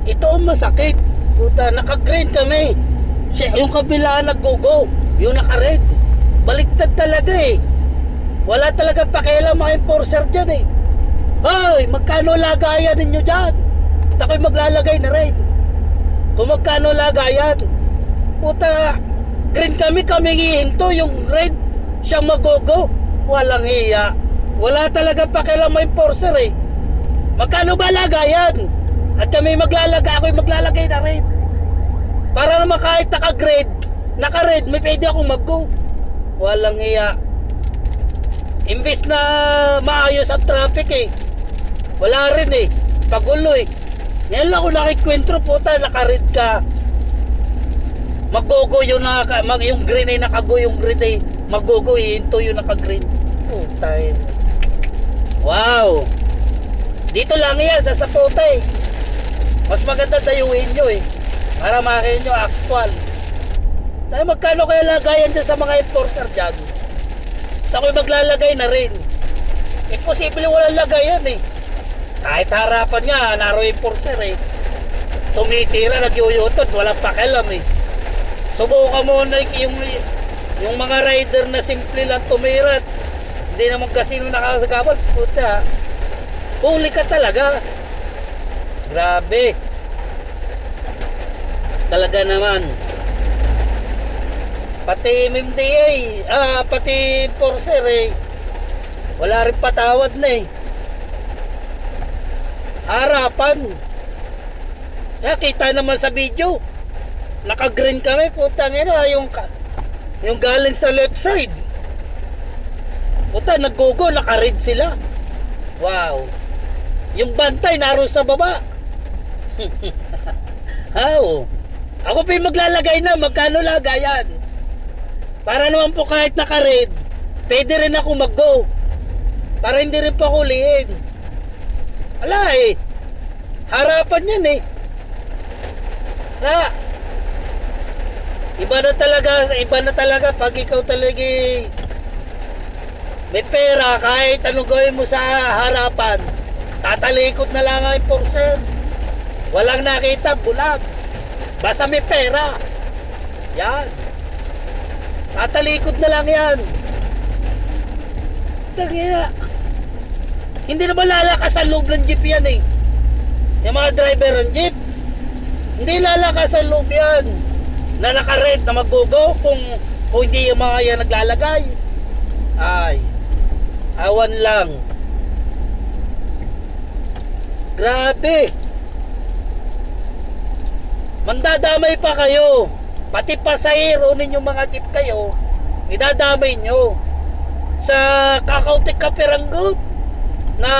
ito ang masakit. Puta, naka-green kami. Yung kabila nag-go-go, yung naka-red. Baliktad talaga eh. Wala talaga pakialam mga enforcer dyan eh. Hoy, magkano lagayan ninyo dyan? At ako'y maglalagay na red. Kung magkano lagayan. Puta, green kami hihinto. Yung red, siyang mag-go-go. Walang hiya. Wala talaga pakialam mga enforcer eh. Magkano ba lagayan? At kami ako'y maglalagay na red. Para naman kahit naka-red, may pwede akong mag-go. Walang iya. Imbis na maayos ang traffic eh. Wala rin eh. Pagulo eh. Ngayon lang ako nakikwentro, puta, naka-red ka. Mag-go-go yung green ay naka-go, yung red ay mag-go-go, hinto yung naka-green. Puta yun. Wow. Dito lang yan, sa Sapota eh. Mas maganda dayuhin nyo eh. Para makakain nyo actual. Tayo magkano kaya lagayan dyan sa mga enforcer dyan? Ako'y maglalagay na rin. Imposible walang lagayan eh. Kahit harapan nga, naro enforcer eh. Tumitira, nagyuyutod, walang pakialam eh. Subukan mo na yung mga rider na simple lang tumirat. Hindi naman kasino nakasagabal. Puta, huli ka talaga. Grabe. Talaga naman. Pati MMDA, pati enforcer eh. Wala rin patawad na eh. Harapan. Kita naman sa video. Naka-green kami, putang ina, yung galing sa left side. Puta, nag-go-go, naka-red sila. Wow. Yung bantay naroon sa baba. How? Ako pa yung maglalagay na, magkano lagayan? Para naman po kahit naka-red, pwede rin ako mag-go. Para hindi rin pa hulihin. Ala eh. Harapan yan eh. Na. Iba na talaga pag ikaw talaga may pera, kahit anong gawin mo sa harapan, tatalikod na lang ang enforcer. Walang nakita, bulag. Basta may pera. Yan. Tatalikod na lang yan. Tangina. Hindi naman lalakas ang loob ng jeep yan eh. Yung mga driver ng jeep, hindi lalakas ang loob yan. Na naka-red na mag-go-go kung hindi yung mga yan naglalagay. Ay, awan lang. Grabe. Mandadamay pa kayo. Pati pasahero ninyong mga jeep kayo, idadamay nyo sa kakautik kapiranggot na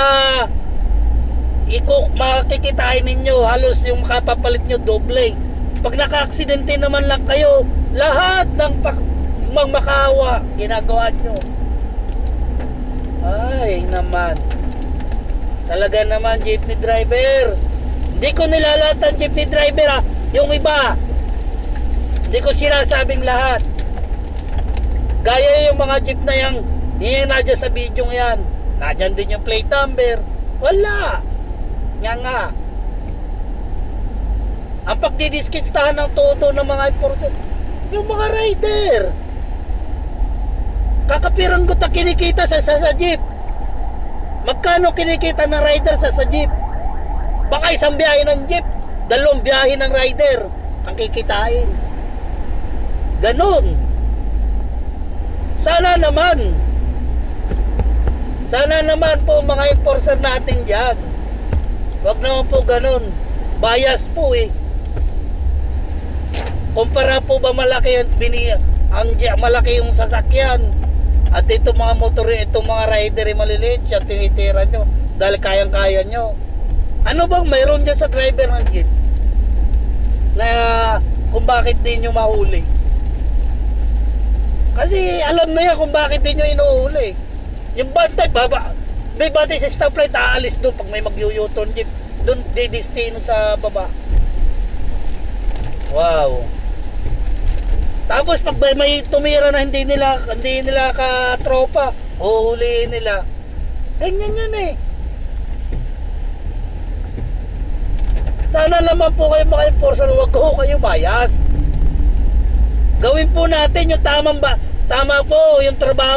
makikitain ninyo. Halos yung makapapalit nyo doble. Pag naka-aksidente naman lang kayo, lahat ng makawa ginagawa nyo. Ay naman. Talaga naman, jeepney driver. Hindi ko nilalat ang jeepney driver ha. Yung iba, hindi ko sinasabing lahat. Gaya yung mga jeep na yung nadyan sa video yan. Nadyan din yung plate number. Wala. Nga. Ang pagdidiskistahan ng todo ng mga enforcer, yung mga rider. Kakapiranggot na kinikita sa jeep. Magkano kinikita ng rider sa jeep? Baka isang biyahe ng jeep, 2 biyahe ng rider ang kikitain. Ganon. Sana naman po mga enforcer natin dyan, wag naman po ganon. Bias po eh. Kumpara po ba malaki malaki yung sasakyan, at itong mga motor, itong mga rider maliliit, siya tinitira nyo dahil kayang-kaya nyo. Ano bang mayroon dyan sa driver ng jeep na kung bakit di nyo mahuli? Kasi alam na yan kung bakit di nyo inuhuli. Yung bantay, may bantay sa stoplight, aalis doon pag may mag-u-turn jeep. Doon didestino sa baba. Wow. Tapos pag may tumira na hindi nila katropa, uhulihin nila. Ganyan yan eh. Sana naman po kayo mga enforcer, wag ko kayo bias. Gawin po natin yung tama po yung trabaho